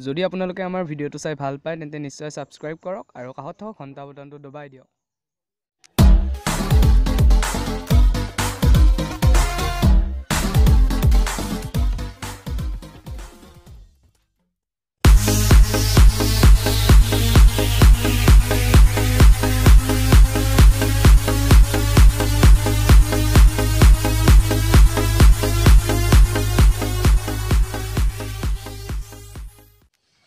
যদি আপোনালোকে আমাৰ ভিডিঅ'টো চাই ভাল পায় তেন্তে নিশ্চয় সাবস্ক্ৰাইব কৰক আৰু কাষত থকা ঘণ্টা বটনটো দবাই দিয়ক।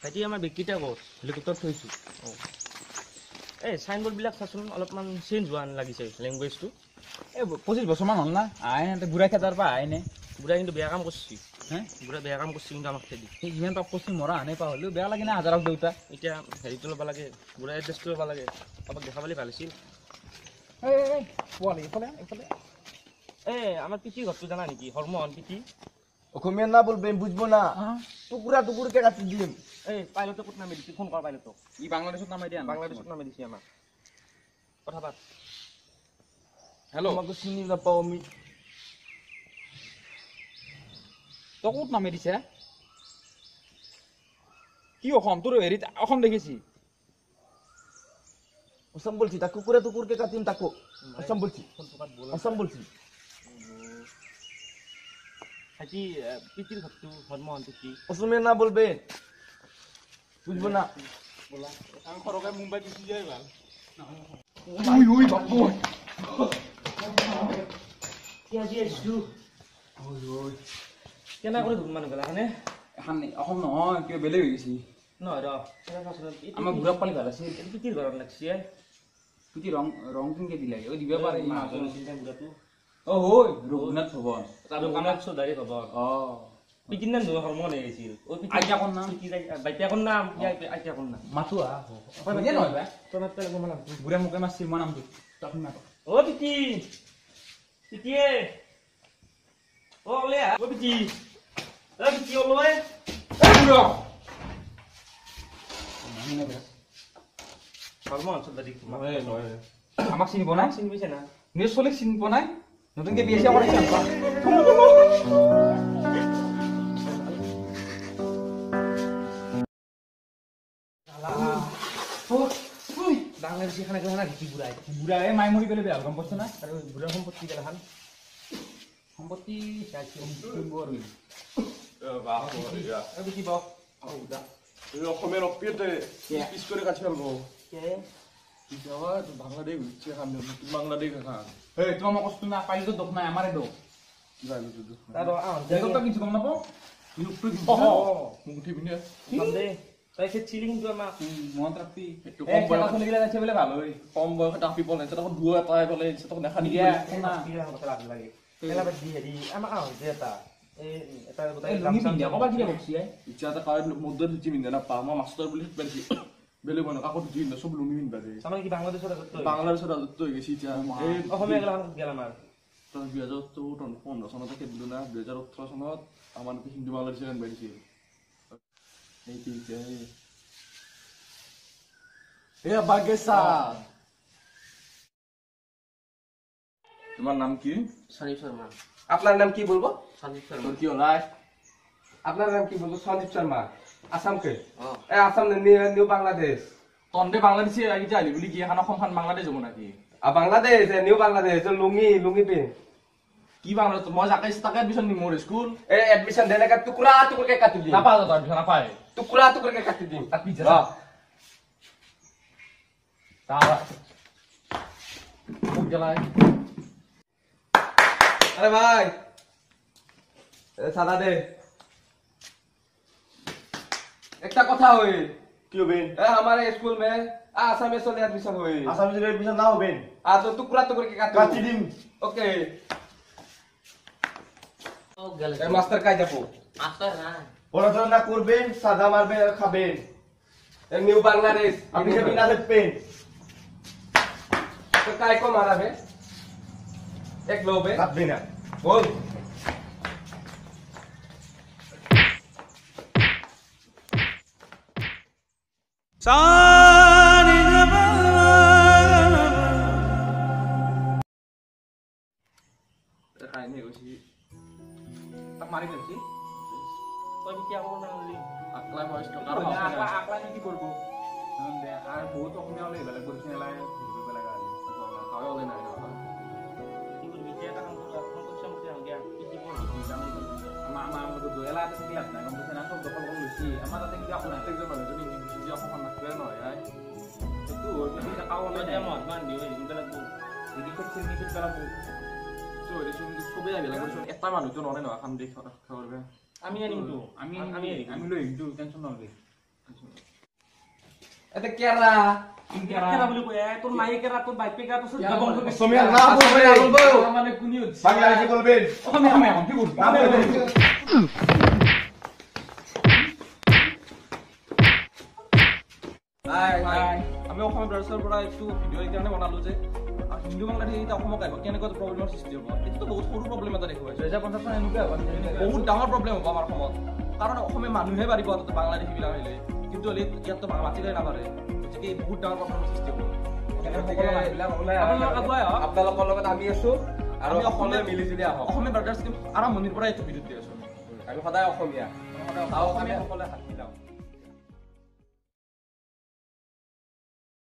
ভাইটি আমাৰ বেগকেইটা ক'ত হেলিকপ্টাৰ থৈছোঁ। এই চাইনবোৰ্ডবিলাক চাচোন অলপমান চেঞ্জ হোৱা লাগিছে লেংগুৱেজটো। এই 25 বছৰমান হ'ল না আহে বুঢ়া খেতাৰ পৰা আহে নে বুঢ়া কিন্তু বেয়া কাম কৰিছে। হে বুঢ়া বেয়া কাম কৰিছে কিন্তু আমাক খেদি সেই যিমান পাপ কৰিছে মৰা আনে পা হ'লেও বেয়া লাগে না হাজাৰক দেউতা। এতিয়া হেৰিটো ল'ব লাগে, বুঢ়া এড্ৰেছটো ল'ব লাগে, কাৰোবাক দেখা পালে ভাল আছিল। পোৱালি এইফালে এইফালে আমাৰ পিতিৰ ঘৰটো জানা নেকি? হৰমোহন পিতি। অসমীয়া না বলবেন বুঝবো না টুকুৰা টুকুৰকে কাটি দিম। এই পাইলটে ক'ত নামি দিছে? ফোন কৰ পাইলটক। ই বাংলাদেশত নামাই দিয়া বাংলাদেশত নামি দিছে আমাক। কথা পাত। হেল্ল' আমাকে চিনি নাপাও আমি। তই ক'ত নামাই দিছে? কি অসম তোৰ হেৰিত অসম দেখিছি? অসম বলছি তা কুকুৰে টুকুৰকে কাটিম তাকো। অসম বলছি অসম বলছি। ভাইটি পিতিৰ ঘৰটো হৰমোহন পিতি। অসমীয়া না বলবেন বুঝবো না। আমি সৰকাই মুম্বাই গুচি যাই ভাল। উই উই বাপু কি আজি আহিছোঁ? কেনে কৰি ধুম মানুহবিলাক হয়নে? এখন অসম নহয় কিবা বেলেগ হৈ গৈছে। নহয় ৰ আমাৰ বুঢ়া পালি ভাল আছিল। পিতিৰ ঘৰত লাগছে। তুই ৰং ৰং কিনকে দিলে অ দিবা পাৰে বুঢ়াটো অ হয় ৰঘুনাথ ভৱন ৰঘুনাথ চৌধাৰী খবৰ। অ পিতিৰ নাম হৰমোহন আহিছিল। আইতাকৰ নাম বাইতাকৰ নাম আইতাকৰ নাম মাতো নহয় বা তোৰ নামটো লাগব নাম। বুঢ়া মোকে মাৰছিল মই নামটো তখন মাতো অ পিতি পিতিয়ে অ ওলে অ পিতি ওলয় হৰমোহন চৌধাৰী আমাক চিনি পোৱা নাই চিনি পাইছে না? নিজৰ চলিক চিনি পোৱা নাই নতুনকে বিয়া চিয়া কৰাইছে বাংলাদেশী খানা খানা ঘিচি বুঢ়াই বুঢ়াই মাই মৰি পেলাই বেয়া গম পাইছ না আৰু বুঢ়াৰ সম্পত্তি গেলাখান সম্পত্তি বেছি অসমীয়া রপ্পিয়েতে পিস করে কাছে ফেলবো। বহ বাংলাদেশ হচ্ছে খান বাংলাদেশ খান এই তোমার আমার কষ্ট না পাইলে তো দোষ নাই আমারে দোষ জানি তো দেখো কিছু কম নাপো লুকটো মুঠি পিনে তাই সে চিলি কিন্তু আমাক মন রাখবি একটু কম বয়স চলে গেলে যাচ্ছে বলে ভালো হয় কম বয়সে টাপি পলে তখন দুয়া পায় বলে তখন দেখা দিয়া নিয়ে লাগে খেলা বাদ দি হেৰি আমাক যে এটা এটা এই লুঙ্গি পিন্ধা কবা কি বকছি ইচ্ছা এটা কাজ মধ্যে ধুচি মিন্দে না পা মই মাস্টার বলি পেলছি বেলেগ বন কাকো ধুচি না সব লুঙ্গি মিন্দা দে সামান কি বাংলাদেশৰ আগত বাংলাদেশৰ ৰাজত্ব হৈ গৈছে এতিয়া এই অসমীয়া গেলাখান গেল আমাৰ 2015 চনতে খেলিলো না 2018 চনত আমাৰ হিন্দু বাংলাদেশে গান বাইছিল এই বাগেছা তোমার নাম কি? সন্দীপ শর্মা। আপনার নাম কি বলবো? সন্দীপ শর্মা। কি হল আপনার নাম কি বলবো? সন্দীপ শর্মা। আসাম কে? हाँ আসাম নিউ বাংলাদেশ তন্দে বাংলাদেশে আগে যাইলি বলি কি এখন অসমখান বাংলাদেশ যাব নাকি? বাংলাদেশ নিউ বাংলাদেশ লুঙ্গি লুঙ্গি পে কি বাংলাদেশ মই যাকে তাকে এডমিশন নি মোর স্কুল এডমিশন দেনে কা টুকরা টুকরা কাটি দি না পা তো এডমিশন না পায় টুকরা টুকরা কাটি দি কাটি যা তারা খুব জ্বালায় अरे भाई सादा दे एक কথা হই কি হবেন हमारे स्कूल में आसाम से एडमिशन हुई आसाम से एडमिशन ना होबेन तो टुकड़ा टुकड़ा के काटी दिम ओके ओ গেল মাস্টার কাই যাবো মাস্টার না পড়াশোনা করবেন সাদা মারবেন আর খাবেন নিউ বাংলাদেশ আপনি কে বিনা পেন তো কাই কো মারাবে এক লোবে কাটবে না बोल tak mari berarti Tapi tiap orang nanti আকলাই ভইচটো আকলাই কি কৰিব আৰু বহুত অসমীয়া হ'লে বেলেগ কৰিছে এলাই কৰিব লগা হ'লে খাওয়া হলে নাই কি কৰিবি এতিয়া এটা কাম কৰোঁ আপোনাক কৈছে মোক দিয়া কি দিব আমাৰ লগত এলা এটা থাকিলে নাই গম পাইছে না চব দখল কৰি লৈছি আমাৰ তাতে কিবা আপোনাৰ একজন মানুহজনী নিজে অসমখন নাথাকে নহয় সেইটো তুমি এটা কাও মই নাই এতিয়া মহাত্মা গান্ধী হৈ যিটো লাগব যদি খেল নিখেল পেলাব চবেই আহিলে এটা মানুহটো নহয় নহয় এখন দেশ কৰিব আমি আনিমতো আমি আমি আমি লৈ আহিমতো টেনশ্যন নলবি এটা কেৰা কেৰা বুলি কয় তোৰ মায়ে কেৰা তোৰ বাইক পেকা তোৰ অসমীয়া না বলবো মানে কোনি হচ্ছে বাংলাদেশী বলবেন অসমীয়া কি করব আমি অসমৰ দৰ্শকৰ পৰা একটু ভিডিঅ' এইকাৰণে বনালো যে হিন্দু বাংলাদেশী এতিয়া অসমক আহিব কেনেকুৱা প্ৰব্লেমৰ সৃষ্টি হ'ব এইটো বহুত সৰু প্ৰব্লেম এটা দেখুৱাইছে 2050 মান এনেকুৱা হ'ব বহুত ডাঙৰ প্ৰব্লেম হ'ব আমাৰ অসমত কাৰণ অসমীয়া মানুহে পাৰিব তাতে বাংলাদেশী বিলাক আহিলে কিন্তু ইয়াততো মাতিলে নাপাৰে গতিকে বহুত ডাঙৰ প্ৰব্লেমৰ সৃষ্টি হ'ব আপোনালোকৰ লগত আমি আছো আৰু অসমীয়া মিলি জুলি আহক অসমীয়া ব্ৰাদাৰ্ছ টিম আৰম্ভণিৰ পৰা এইটো বিৰুদ্ধে আছো আমি সদায় অসমীয়া সকলে হাত মিলাও